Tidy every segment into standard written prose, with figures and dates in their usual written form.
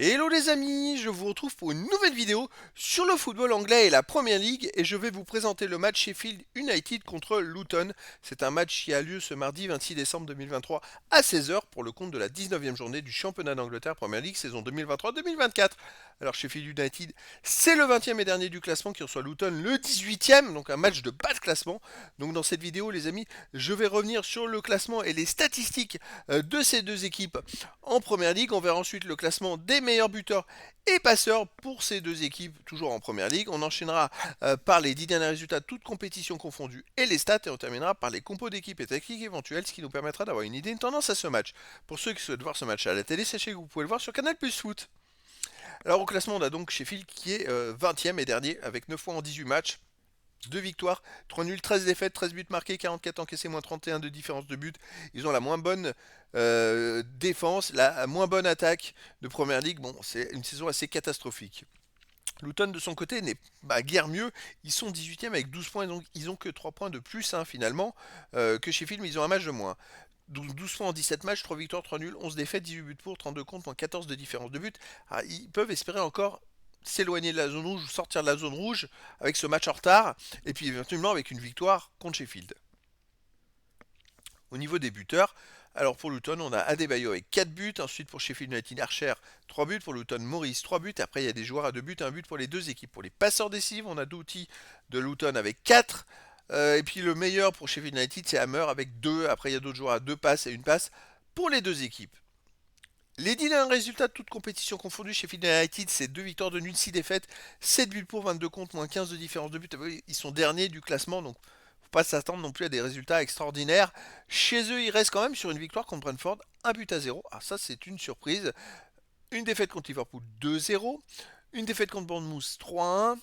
Hello les amis, je vous retrouve pour une nouvelle vidéo sur le football anglais et la Premier League et je vais vous présenter le match Sheffield United contre Luton. C'est un match qui a lieu ce mardi 26 décembre 2023 à 16 heures pour le compte de la 19e journée du championnat d'Angleterre Premier League saison 2023-2024. Alors Sheffield United, c'est le 20e et dernier du classement qui reçoit Luton le 18e, donc un match de bas de classement. Donc dans cette vidéo les amis, je vais revenir sur le classement et les statistiques de ces deux équipes en Première Ligue. On verra ensuite le classement des meilleurs buteurs et passeurs pour ces deux équipes, toujours en Première Ligue. On enchaînera par les 10 derniers résultats, toutes compétitions confondues, et les stats, et on terminera par les compos d'équipes et tactiques éventuelles, ce qui nous permettra d'avoir une idée, une tendance à ce match. Pour ceux qui souhaitent voir ce match à la télé, sachez que vous pouvez le voir sur Canal Plus Foot. Alors au classement, on a donc Sheffield qui est 20e et dernier, avec 9 points en 18 matchs. 2 victoires, 3 nuls, 13 défaites, 13 buts marqués, 44 encaissés, moins 31 de différence de but. Ils ont la moins bonne défense, la moins bonne attaque de Première Ligue. Bon, c'est une saison assez catastrophique. Luton de son côté n'est guère mieux. Ils sont 18e avec 12 points, donc ils ont que 3 points de plus finalement que Sheffield, mais ils ont un match de moins. 12 points en 17 matchs, 3 victoires, 3 nuls, 11 défaites, 18 buts pour, 32 contre, moins 14 de différence de but. Alors, ils peuvent espérer encore s'éloigner de la zone rouge, sortir de la zone rouge avec ce match en retard, et puis éventuellement avec une victoire contre Sheffield. Au niveau des buteurs, alors pour Luton, on a Adebayo avec 4 buts, ensuite pour Sheffield United, Archer 3 buts, pour Luton, Morris 3 buts, après il y a des joueurs à 2 buts, 1 but pour les deux équipes. Pour les passeurs décisifs, on a Doughty de Luton avec 4, et puis le meilleur pour Sheffield United, c'est Hammer avec 2, après il y a d'autres joueurs à 2 passes et une passe pour les deux équipes. Les 10 derniers résultats de toute compétition confondue chez Sheffield United, c'est 2 victoires de nul, 6 défaites, 7 buts pour, 22 contre, moins 15 de différence de but. Ils sont derniers du classement, donc faut pas s'attendre non plus à des résultats extraordinaires. Chez eux, ils restent quand même sur une victoire contre Brentford, 1 but à 0. Ah ça c'est une surprise. Une défaite contre Liverpool, 2-0. Une défaite contre Bournemouth, 3-1.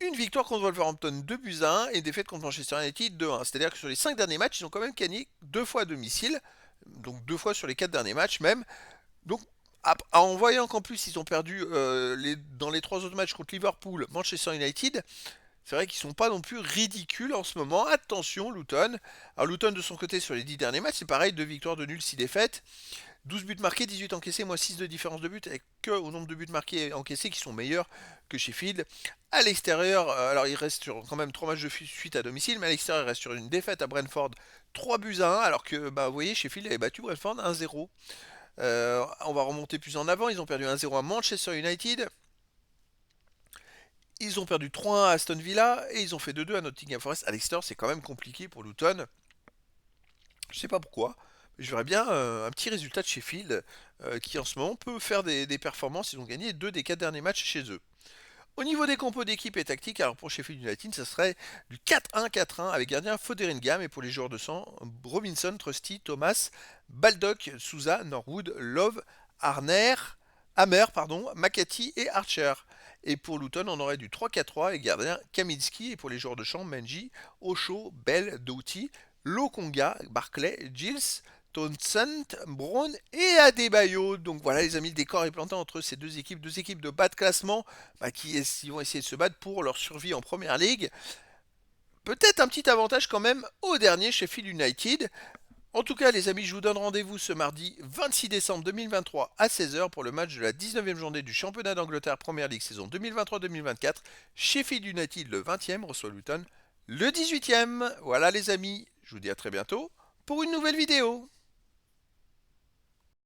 Une victoire contre Wolverhampton, 2 buts à 1. Et une défaite contre Manchester United, 2-1. C'est-à-dire que sur les 5 derniers matchs, ils ont quand même gagné 2 fois à domicile. Donc 2 fois sur les 4 derniers matchs même. Donc, en voyant qu'en plus ils ont perdu dans les trois autres matchs contre Liverpool, Manchester United, c'est vrai qu'ils sont pas non plus ridicules en ce moment. Attention, Luton. Alors, Luton de son côté sur les 10 derniers matchs, c'est pareil, 2 victoires, 2 nuls, 6 défaites. 12 buts marqués, 18 encaissés, moins 6 de différence de but, avec que au nombre de buts marqués et encaissés qui sont meilleurs que Sheffield. À l'extérieur, alors il reste sur quand même 3 matchs de suite à domicile, mais à l'extérieur il reste sur une défaite à Brentford, 3 buts à 1, alors que vous voyez, Sheffield avait battu Brentford 1-0. On va remonter plus en avant. Ils ont perdu 1-0 à Manchester United. Ils ont perdu 3-1 à Aston Villa. Et ils ont fait 2-2 à Nottingham Forest. À l'extérieur, c'est quand même compliqué pour Luton. Je sais pas pourquoi. Je verrais bien un petit résultat de Sheffield qui en ce moment peut faire des performances. Ils ont gagné 2 des 4 derniers matchs chez eux. Au niveau des compos d'équipe et tactique, alors pour Sheffield United, ça serait du 4-1-4-1 avec gardien Fotheringham et pour les joueurs de sang, Robinson, Trusty, Thomas, Baldock, Souza, Norwood, Love, Arner, Hammer, pardon, McCarthy et Archer. Et pour Luton, on aurait du 3-4-3 et gardien Kaminski et pour les joueurs de champ, Menji, Osho, Bell, Doughty, Lokonga, Barclay, Gilles, Townsend, Brown et Adebayo. Donc voilà les amis, le décor est planté entre ces deux équipes de bas de classement qui vont essayer de se battre pour leur survie en Première Ligue. Peut-être un petit avantage quand même au dernier Sheffield United. En tout cas les amis, je vous donne rendez-vous ce mardi 26 décembre 2023 à 16 heures pour le match de la 19e journée du championnat d'Angleterre Première Ligue saison 2023-2024. Sheffield United le 20e reçoit Luton le 18e. Voilà les amis, je vous dis à très bientôt pour une nouvelle vidéo.